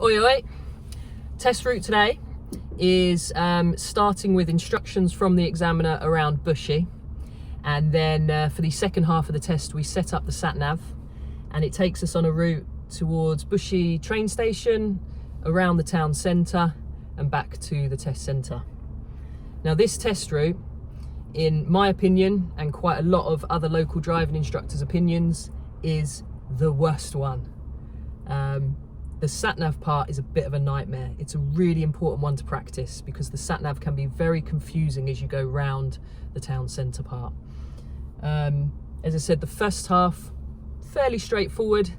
Oi oi! Test route today is starting with instructions from the examiner around Bushey, and then for the second half of the test we set up the Satnav and it takes us on a route towards Bushey train station, around the town centre and back to the test centre. Now this test route, in my opinion and quite a lot of other local driving instructors' opinions, is the worst one. The Satnav part is a bit of a nightmare. It's a really important one to practice because the Satnav can be very confusing as you go round the town centre part. As I said, the first half, fairly straightforward.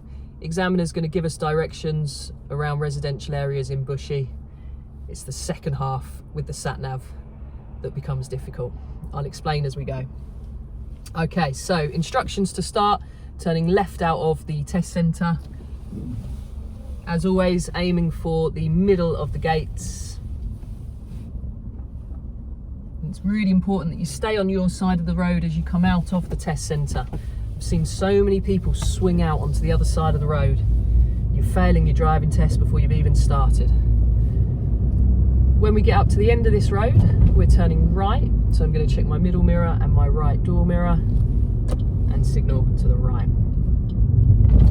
Examiner's going to give us directions around residential areas in Bushey. It's the second half with the Satnav that becomes difficult. I'll explain as we go. Okay, so instructions to start, turning left out of the test centre. As always, aiming for the middle of the gates. It's really important that you stay on your side of the road as you come out of the test centre. I've seen so many people swing out onto the other side of the road. You're failing your driving test before you've even started. When we get up to the end of this road, we're turning right. So I'm going to check my middle mirror and my right door mirror and signal to the right.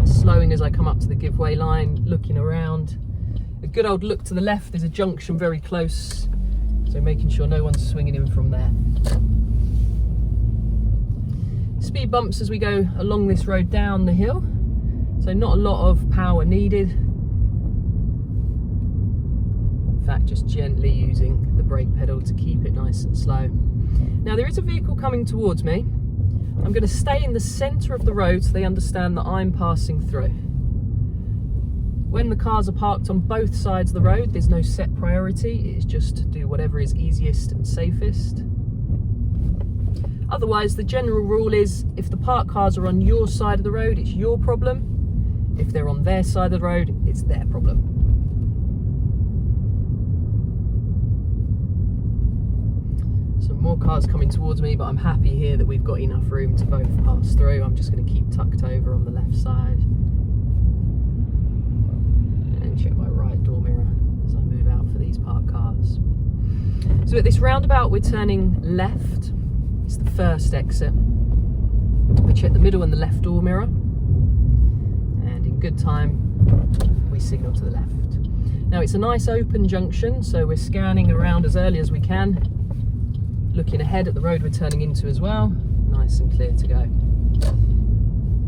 Slowing as I come up to the giveaway line, looking around. A good old look to the left, there's a junction very close, so making sure no one's swinging in from there. Speed bumps as we go along this road down the hill, so not a lot of power needed. In fact, just gently using the brake pedal to keep it nice and slow. Now there is a vehicle coming towards me. I'm going to stay in the centre of the road so they understand that I'm passing through. When the cars are parked on both sides of the road, there's no set priority. It's just to do whatever is easiest and safest. Otherwise, the general rule is if the parked cars are on your side of the road, it's your problem. If they're on their side of the road, it's their problem. Some more cars coming towards me, but I'm happy here that we've got enough room to both pass through. I'm just going to keep tucked over on the left side and check my right door mirror as I move out for these parked cars. So at this roundabout we're turning left. It's the first exit. We check the middle and the left door mirror, and in good time we signal to the left. Now it's a nice open junction, so we're scanning around as early as we can, looking ahead at the road we're turning into as well. Nice and clear to go. So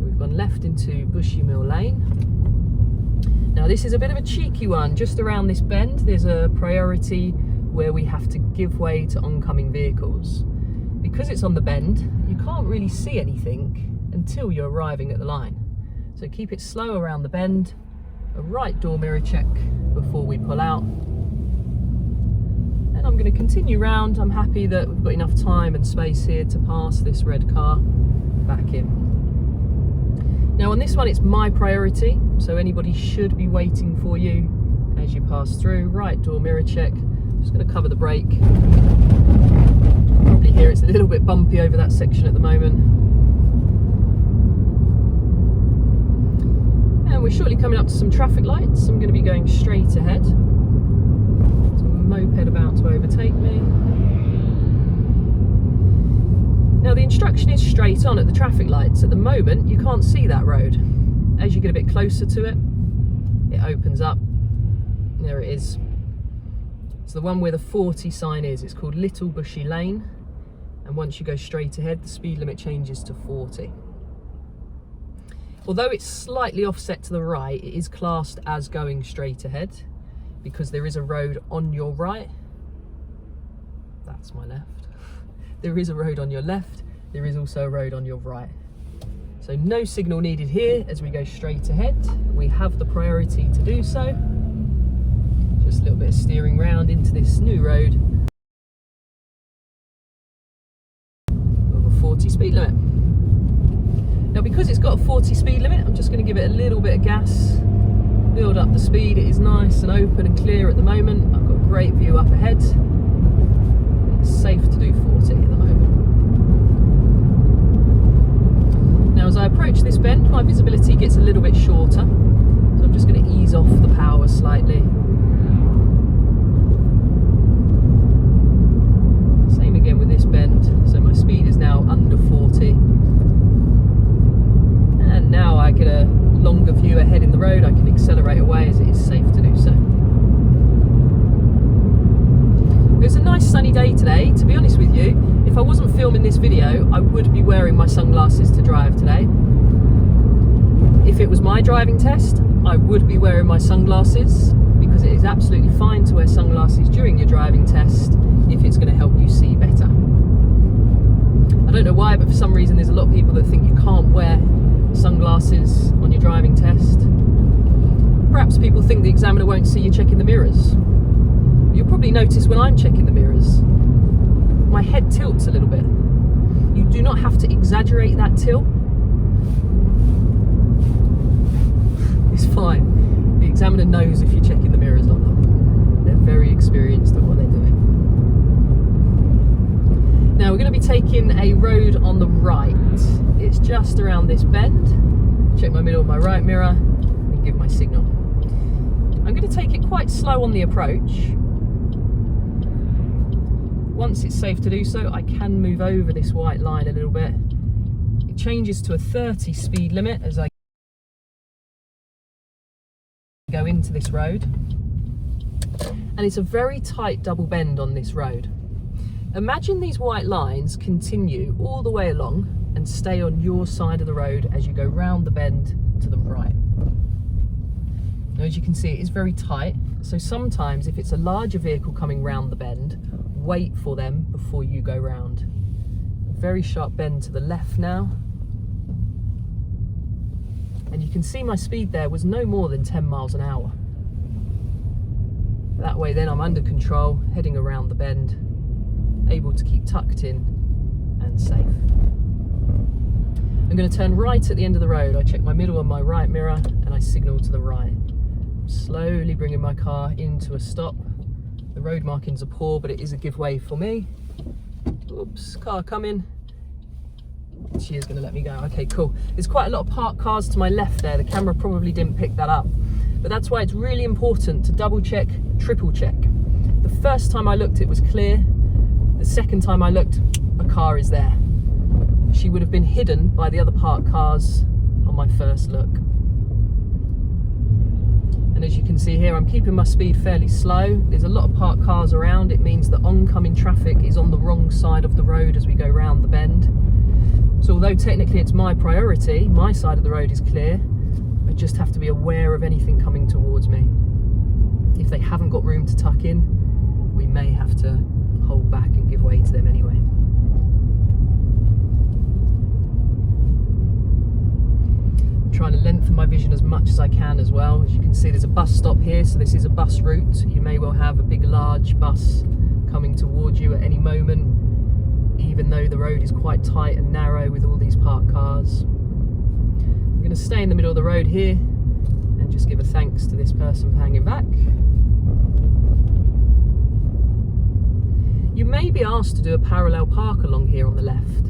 we've gone left into Bushey Mill Lane. Now this is a bit of a cheeky one. Just around this bend there's a priority where we have to give way to oncoming vehicles. Because it's on the bend, you can't really see anything until you're arriving at the line. So keep it slow around the bend. A right door mirror check before we pull out. I'm going to continue round. I'm happy that we've got enough time and space here to pass this red car back in. Now on this one it's my priority, so anybody should be waiting for you as you pass through. Right door mirror check. Just going to cover the brake. Probably hear it's a little bit bumpy over that section at the moment. And we're shortly coming up to some traffic lights. I'm going to be going straight ahead. Moped about to overtake me. Now the instruction is straight on at the traffic lights. At the moment you can't see that road. As you get a bit closer to it, it opens up. There it is. It's the one where the 40 sign is. It's called Little Bushey Lane, and once you go straight ahead the speed limit changes to 40. Although it's slightly offset to the right, it is classed as going straight ahead, because there is a road on your right. That's my left. There is a road on your left. There is also a road on your right. So no signal needed here as we go straight ahead. We have the priority to do so. Just a little bit of steering round into this new road with a 40 speed limit. Now because it's got a 40 speed limit, I'm just going to give it a little bit of gas. Build up the speed. It is nice and open and clear at the moment. I've got a great view up ahead. It's safe to do 40 at the moment. Now as I approach this bend, my visibility gets a little bit shorter, so I'm just going to ease off the power slightly. this video, I would be wearing my sunglasses to drive today. If it was my driving test, I would be wearing my sunglasses, because it is absolutely fine to wear sunglasses during your driving test if it's going to help you see better. I don't know why, but for some reason there's a lot of people that think you can't wear sunglasses on your driving test. Perhaps people think the examiner won't see you checking the mirrors. You'll probably notice when I'm checking the mirrors, my head tilts a little bit. You do not have to exaggerate that tilt. It's fine. The examiner knows if you're checking the mirrors or not. They're very experienced at what they're doing. Now we're going to be taking a road on the right. It's just around this bend. Check my middle and my right mirror and give my signal. I'm going to take it quite slow on the approach. Once it's safe to do so, I can move over this white line a little bit. It changes to a 30 speed limit as I go into this road. And it's a very tight double bend on this road. Imagine these white lines continue all the way along and stay on your side of the road as you go round the bend to the right. Now, as you can see, it is very tight, so sometimes if it's a larger vehicle coming round the bend, wait for them before you go round. A very sharp bend to the left now. And you can see my speed there was no more than 10 miles an hour. That way then I'm under control, heading around the bend, able to keep tucked in and safe. I'm going to turn right at the end of the road. I check my middle and my right mirror and I signal to the right. Slowly bringing my car into a stop. The road markings are poor, but it is a give way for me. Oops, car coming. She is going to let me go. Okay, cool. There's quite a lot of parked cars to my left there. The camera probably didn't pick that up. But that's why it's really important to double check, triple check. The first time I looked, it was clear. The second time I looked, a car is there. She would have been hidden by the other parked cars on my first look. And as you can see here, I'm keeping my speed fairly slow. There's a lot of parked cars around. It means that oncoming traffic is on the wrong side of the road as we go round the bend. So although technically it's my priority, my side of the road is clear, I just have to be aware of anything coming towards me. If they haven't got room to tuck in, we may have to hold back and give way to them anyway. Trying to lengthen my vision as much as I can as well. As you can see, there's a bus stop here, so this is a bus route. You may well have a big large bus coming towards you at any moment, even though the road is quite tight and narrow with all these parked cars. I'm going to stay in the middle of the road here and just give a thanks to this person for hanging back. You may be asked to do a parallel park along here on the left,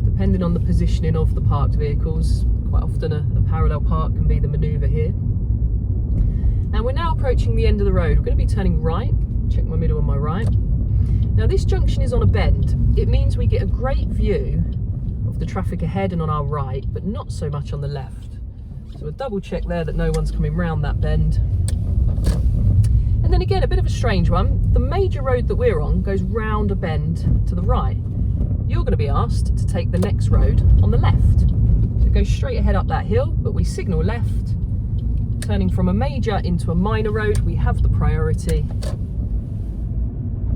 depending on the positioning of the parked vehicles. Quite often a parallel park can be the manoeuvre here. Now we're now approaching the end of the road. We're going to be turning right. Check my middle and my right. Now this junction is on a bend. It means we get a great view of the traffic ahead and on our right, but not so much on the left. So we'll double check there that no one's coming round that bend. And then again, a bit of a strange one. The major road that we're on goes round a bend to the right. You're going to be asked to take the next road on the left. So go straight ahead up that hill, but we signal left. Turning from a major into a minor road, we have the priority.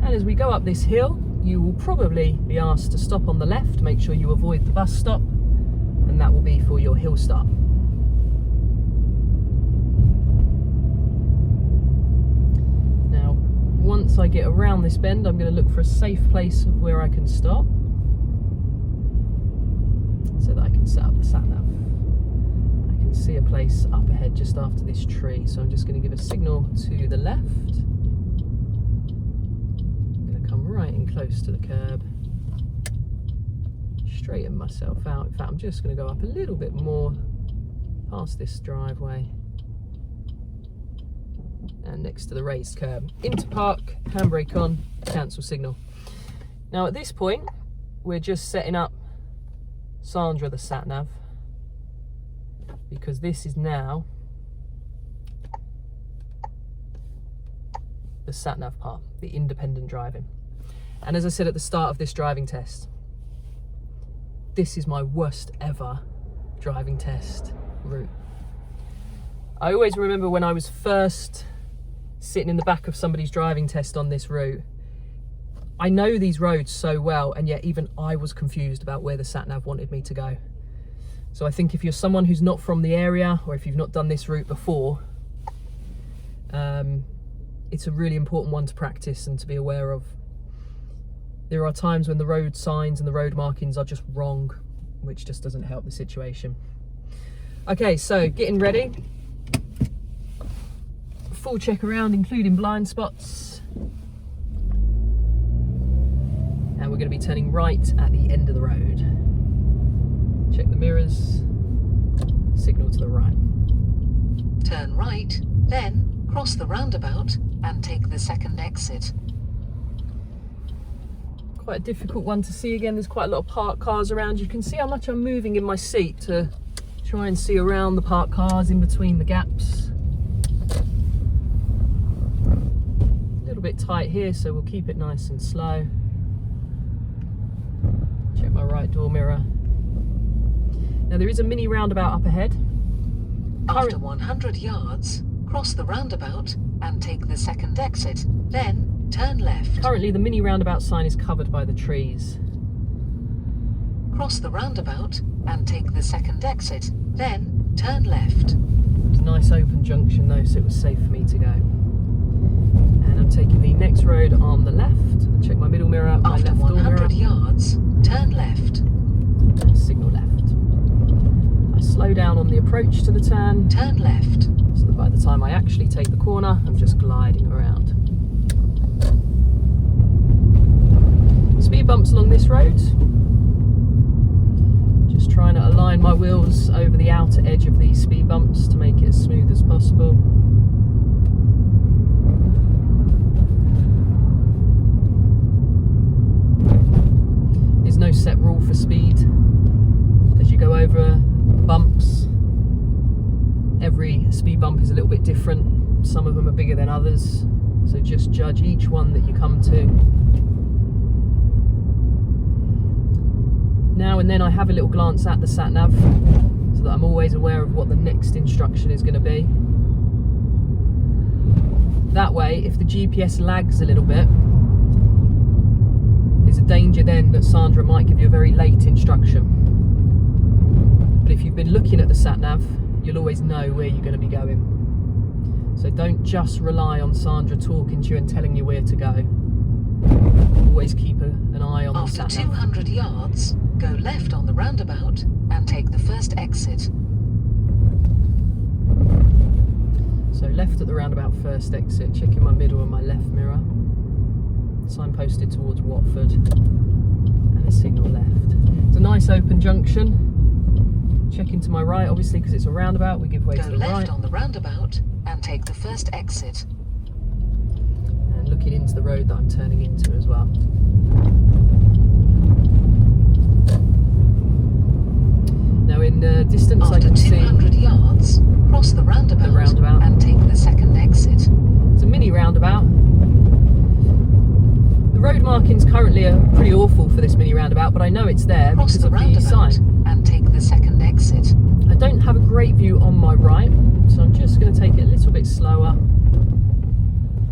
And as we go up this hill, you will probably be asked to stop on the left. Make sure you avoid the bus stop, and that will be for your hill stop. Now, once I get around this bend, I'm going to look for a safe place where I can stop, so that I can set up the Satnav. I can see a place up ahead just after this tree, so I'm just going to give a signal to the left. I'm going to come right in close to the curb, straighten myself out. In fact, I'm just going to go up a little bit more past this driveway and next to the raised curb. Into park, handbrake on, cancel signal. Now at this point, we're just setting up Sandra the Satnav, because this is now the Satnav part, the independent driving. And as I said at the start of this driving test, this is my worst ever driving test route. I always remember when I was first sitting in the back of somebody's driving test on this route. I know these roads so well, and yet even I was confused about where the Satnav wanted me to go. So I think if you're someone who's not from the area, or if you've not done this route before, it's a really important one to practice and to be aware of. There are times when the road signs and the road markings are just wrong, which just doesn't help the situation. Okay, so getting ready. Full check around, including blind spots. And we're going to be turning right at the end of the road. Check the mirrors, signal to the right. Turn right, then cross the roundabout and take the second exit. Quite a difficult one to see again. There's quite a lot of parked cars around. You can see how much I'm moving in my seat to try and see around the parked cars in between the gaps. A little bit tight here, so we'll keep it nice and slow. Check my right door mirror. Now there is a mini roundabout up ahead. After 100 yards, cross the roundabout and take the second exit, then turn left. Currently the mini roundabout sign is covered by the trees. Cross the roundabout and take the second exit, then turn left. It's a nice open junction though, so it was safe for me to go. And I'm taking the next road on the left. Check my middle mirror, my After left door mirror. 100 yards, turn left. And signal left. I slow down on the approach to the turn. Turn left. So that by the time I actually take the corner, I'm just gliding around. Speed bumps along this road. Just trying to align my wheels over the outer edge of these speed bumps to make it as smooth as possible. There's no set rule for speed. As you go over the bumps, every speed bump is a little bit different. Some of them are bigger than others, so just judge each one that you come to. Now and then I have a little glance at the Satnav so that I'm always aware of what the next instruction is going to be. That way, if the GPS lags a little bit, there's a danger then that Sandra might give you a very late instruction. But if you've been looking at the Satnav, you'll always know where you're going to be going. So don't just rely on Sandra talking to you and telling you where to go. Always keep an eye on the Satnav. After 200 yards, go left on the roundabout and take the first exit. So left at the roundabout, first exit. Checking my middle and my left mirror. Signposted towards Watford. And a signal left. It's a nice open junction. Checking to my right, obviously, because it's a roundabout, we give way to the right. Go left on the roundabout and take the first exit. And looking into the road that I'm turning into as well. Now in distance I can see... After 200 yards, cross the roundabout and take the second exit. It's a mini roundabout. The road markings currently are pretty awful for this mini roundabout, but I know it's there Cross because the of the sign. And take the second exit. I don't have a great view on my right, so I'm just going to take it a little bit slower.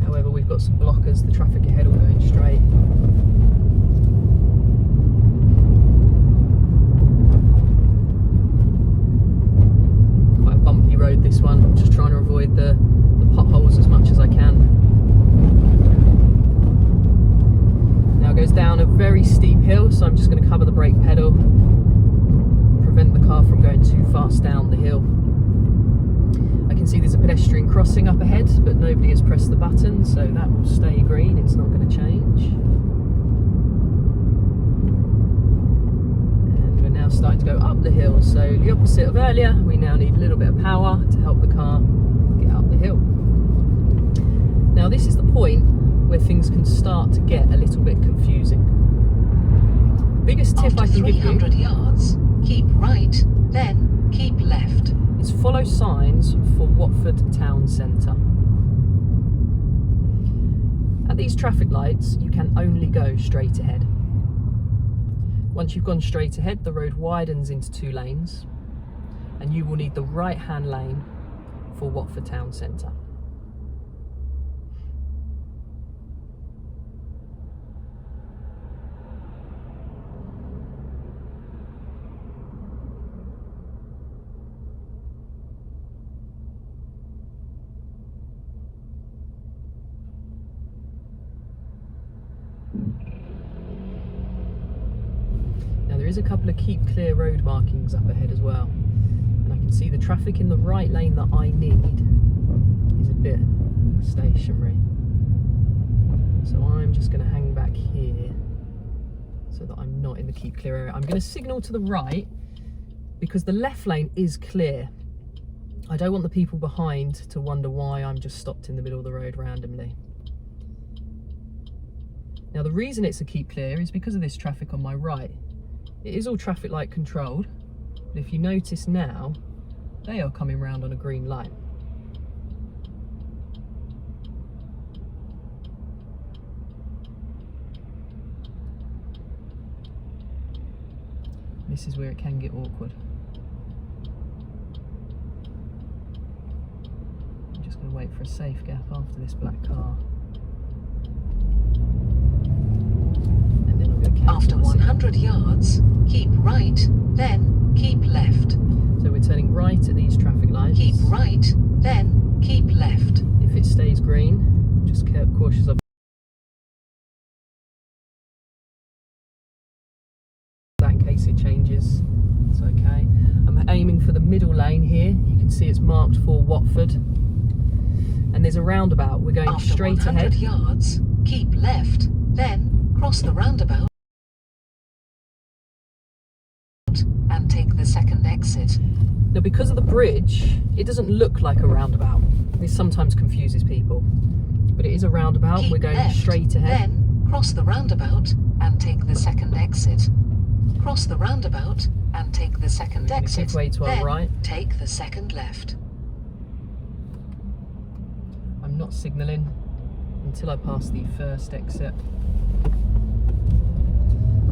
However, we've got some blockers, the traffic ahead all going straight. Quite a bumpy road this one, I'm just trying to avoid the potholes as much as I can. Now it goes down a very steep hill, so I'm just going to cover the brake pedal. Prevent the car from going too fast down the hill. I can see there's a pedestrian crossing up ahead, but nobody has pressed the button, so that will stay green, it's not going to change. And we're now starting to go up the hill, so the opposite of earlier, we now need a little bit of power to help the car get up the hill. Now this is the point where things can start to get a little bit confusing. The biggest tip I can give you... 300 yards, keep right, then keep left. Is follow signs for Watford Town Centre. At these traffic lights, you can only go straight ahead. Once you've gone straight ahead, the road widens into 2 lanes, and you will need the right-hand lane for Watford Town Centre. Now there is a couple of keep clear road markings up ahead as well, and I can see the traffic in the right lane that I need is a bit stationary, so I'm just going to hang back here so that I'm not in the keep clear area. I'm going to signal to the right because the left lane is clear. I don't want the people behind to wonder why I'm just stopped in the middle of the road randomly. Now the reason it's a keep clear is because of this traffic on my right. It is all traffic light controlled, but if you notice now, they are coming round on a green light. This is where it can get awkward. I'm just going to wait for a safe gap after this black car. After 100 yards, keep right, then keep left. So we're turning right at these traffic lights. Keep right, then keep left. If it stays green, just keep cautious of that in case it changes. It's okay. I'm aiming for the middle lane here. You can see it's marked for Watford. And there's a roundabout. We're going After straight 100 ahead. yards, keep left, then cross the roundabout and take the second exit. Now because of the bridge, it doesn't look like a roundabout. This sometimes confuses people. But it is a roundabout. Keep We're going left, straight ahead. Then cross the roundabout and take the second exit. Cross the roundabout and take the second exit. Give way to our then right. take the second left. I'm not signalling until I pass the first exit.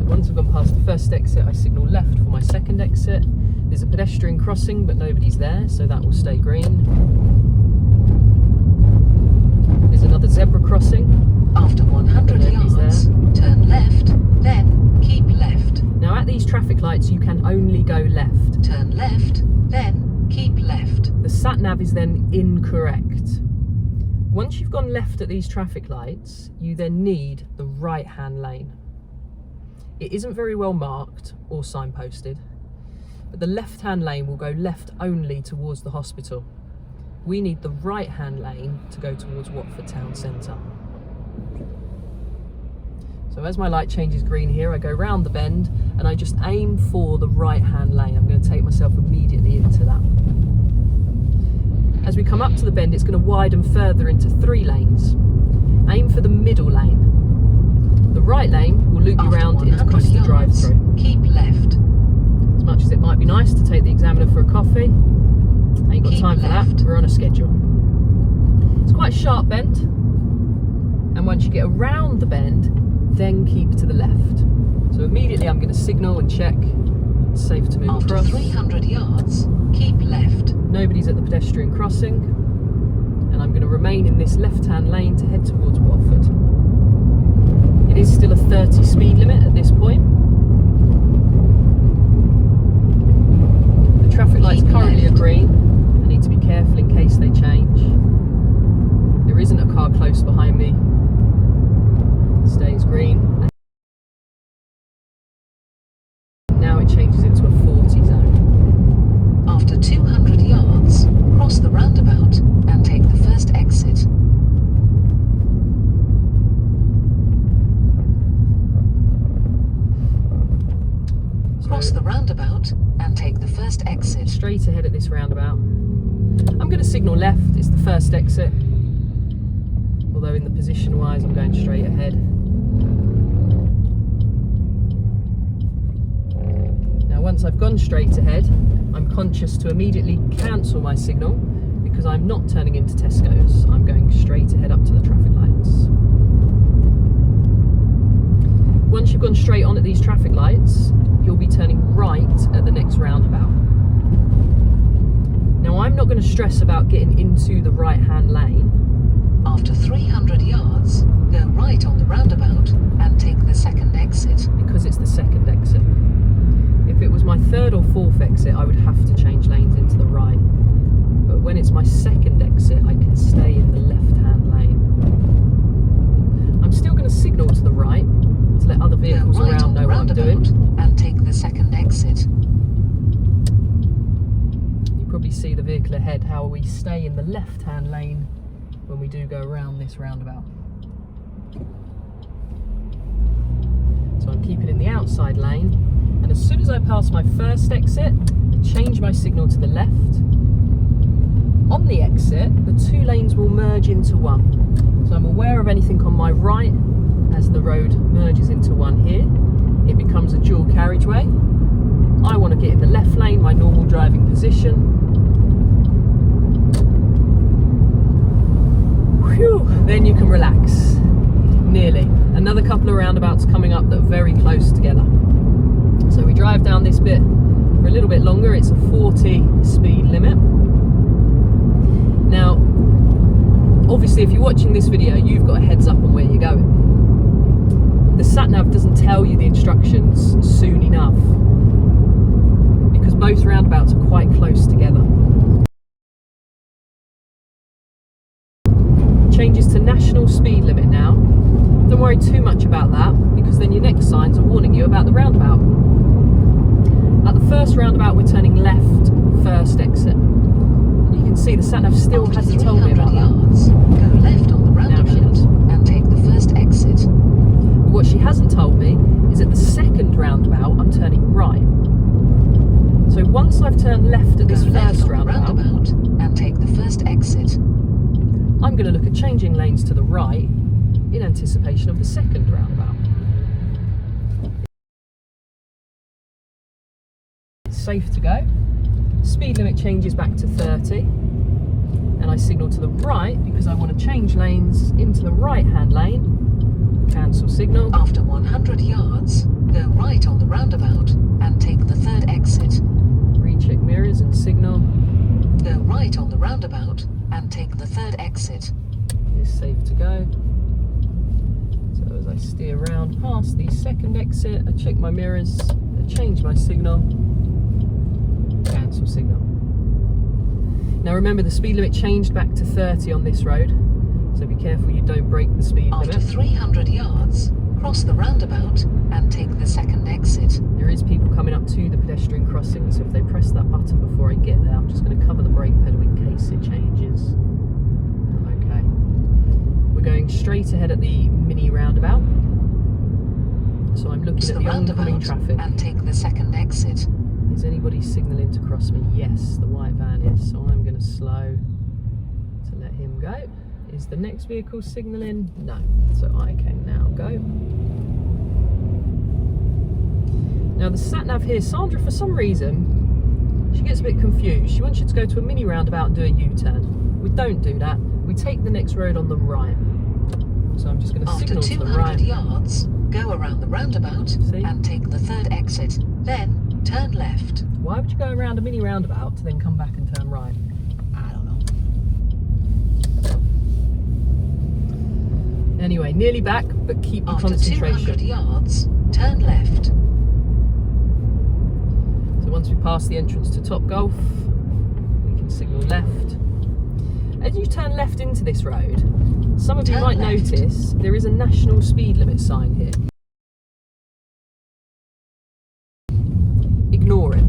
Once I've gone past the first exit, I signal left for my second exit. There's a pedestrian crossing, but nobody's there, so that will stay green. There's another zebra crossing. After 100 yards, turn left, then keep left. Now at these traffic lights, you can only go left. Turn left, then keep left. The Satnav is then incorrect. Once you've gone left at these traffic lights, you then need the right-hand lane. It isn't very well marked or signposted, but the left-hand lane will go left only towards the hospital. We need the right-hand lane to go towards Watford Town Centre. So as my light changes green here, I go round the bend and I just aim for the right-hand lane. I'm going to take myself immediately into that. As we come up to the bend, it's going to widen further into 3 lanes. Aim for the middle lane. The right lane will loop you round into across the drive-through. Keep left. As much as it might be nice to take the examiner for a coffee, ain't got time for that. We're on a schedule. It's quite a sharp bend, and once you get around the bend, then keep to the left. So immediately I'm going to signal and check it's safe to move across. After 300 yards, keep left. Nobody's at the pedestrian crossing, and I'm going to remain in this left-hand lane to head towards Watford. It is still a 30 speed limit at this point. The traffic lights currently are green. I need to be careful in case they change. There isn't a car close behind me. It stays green. And now it changes into a 40 zone. After 200 yards, cross the roundabout and take the first exit. Cross the roundabout and take the first exit. Straight ahead at this roundabout. I'm going to signal left, it's the first exit. Although in the position wise I'm going straight ahead. Now once I've gone straight ahead, I'm conscious to immediately cancel my signal because I'm not turning into Tesco's. I'm going straight ahead up to the traffic lights. Once you've gone straight straight on at these traffic lights, you'll be turning right at the next roundabout. Now, I'm not going to stress about getting into the right-hand lane. After 300 yards, go right on the roundabout and take the second exit. Because it's the second exit. If it was my third or fourth exit, I would have to change lanes into the right. But when it's my second exit, I can stay in the left-hand lane. I'm still going to signal to the right to let other vehicles go right around on the know what I'm roundabout doing. and take the second exit. You probably see the vehicle ahead, how we stay in the left-hand lane when we do go around this roundabout. So I'm keeping in the outside lane, and as soon as I pass my first exit, I change my signal to the left. On the exit, the two lanes will merge into one. So I'm aware of anything on my right as the road merges into one here. It becomes a dual carriageway. I want to get in the left lane, my normal driving position. Whew, then you can relax. Nearly. Another couple of roundabouts coming up that are very close together. So we drive down this bit for a little bit longer. It's a 40 speed limit. Now, obviously if you're watching this video, you've got a heads up on where you're going. The Satnav doesn't tell you the instructions soon enough because both roundabouts are quite close together. Changes to national speed limit now. Don't worry too much about that because then your next signs are warning you about the roundabout. At the first roundabout, we're turning left, first exit. You can see the Satnav still hasn't told me about yards, that. Go left on the roundabout and take the first exit. But what she hasn't told me is at the second roundabout, I'm turning right. So once I've turned left at this first roundabout and take the first exit. I'm going to look at changing lanes to the right in anticipation of the second roundabout. It's safe to go. Speed limit changes back to 30 and I signal to the right because I want to change lanes into the right hand lane. Cancel signal. After 100 yards, go right on the roundabout and take the third exit. Recheck mirrors and signal. Go right on the roundabout and take the third exit. It's safe to go. So as I steer around past the second exit, I check my mirrors, I change my signal, cancel signal. Now remember the speed limit changed back to 30 on this road, so be careful you don't break the speed limit. After 300 yards, cross the roundabout and take the second exit. There is people coming up to the pedestrian crossing, so if they press that button before I get there, I'm just going to cover the brake pedal in case it changes. Okay. We're going straight ahead at the mini roundabout. So I'm looking at the oncoming traffic. And take the second exit. Is anybody signalling to cross me? Yes, the white van is, so I'm going to slow to let him go. Is the next vehicle signalling? No, so I can now go. Now the Satnav here, Sandra, for some reason, she gets a bit confused. She wants you to go to a mini roundabout and do a U-turn. We don't do that. We take the next road on the right. So I'm just going to signal to the right. After 200 yards, go around the roundabout and take the third exit. Then turn left. Why would you go around a mini roundabout to then come back and turn right? I don't know. Anyway, nearly back, but keep your concentration. After 200 yards, turn left. So once we pass the entrance to Topgolf, we can signal left. As you turn left into this road, some of you might notice there is a national speed limit sign here. Ignore it.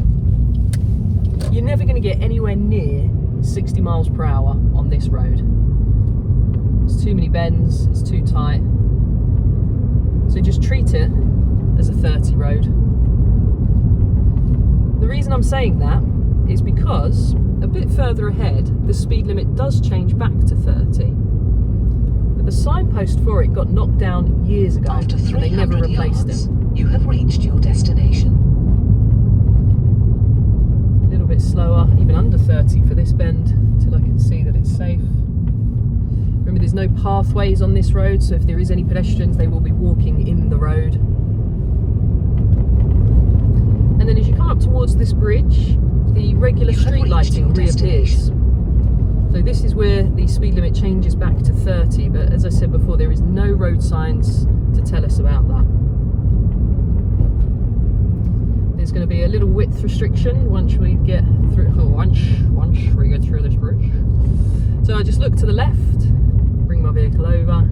You're never going to get anywhere near 60 miles per hour on this road. It's too many bends, it's too tight. So just treat it as a 30 road. The reason I'm saying that is because a bit further ahead, the speed limit does change back to 30. But the signpost for it got knocked down years ago After and they never replaced yards, it. You have reached your destination. A little bit slower, even under 30 for this bend, till I can see that it's safe. Remember, there's no pathways on this road, so if there is any pedestrians, they will be walking in the road. And then as you come up towards this bridge, the regular street lighting reappears. So this is where the speed limit changes back to 30, but as I said before, there is no road signs to tell us about that. There's going to be a little width restriction once we get through, once we get through this bridge. So I just look to the left, bring my vehicle over.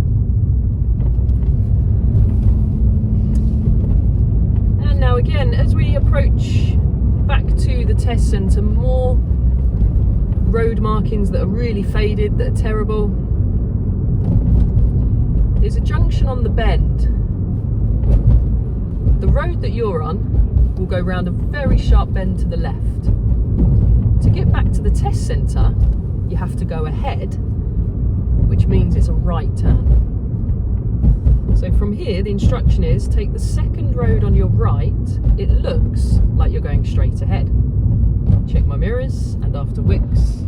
And now again, as we approach back to the test centre, more road markings that are really faded, that are terrible. There's a junction on the bend. The road that you're on will go round a very sharp bend to the left. To get back to the test centre, you have to go ahead, which means it's a right turn. So from here, the instruction is take the second road on your right. It looks like you're going straight ahead. Check my mirrors, and after Wicks,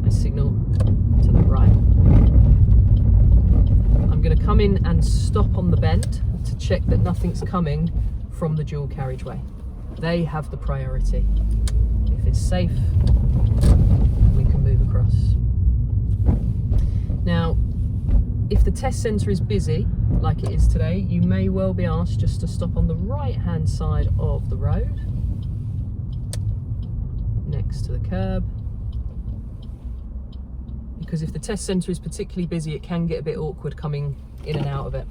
I signal to the right. I'm going to come in and stop on the bend to check that nothing's coming from the dual carriageway. They have the priority. If it's safe, we can move across. Now, if the test centre is busy, like it is today, you may well be asked just to stop on the right-hand side of the road, next to the curb. Because if the test centre is particularly busy, it can get a bit awkward coming in and out of it.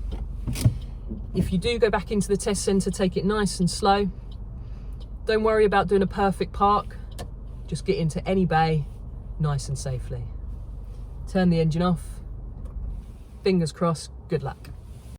If you do go back into the test centre, take it nice and slow. Don't worry about doing a perfect park. Just get into any bay nice and safely. Turn the engine off. Fingers crossed, good luck.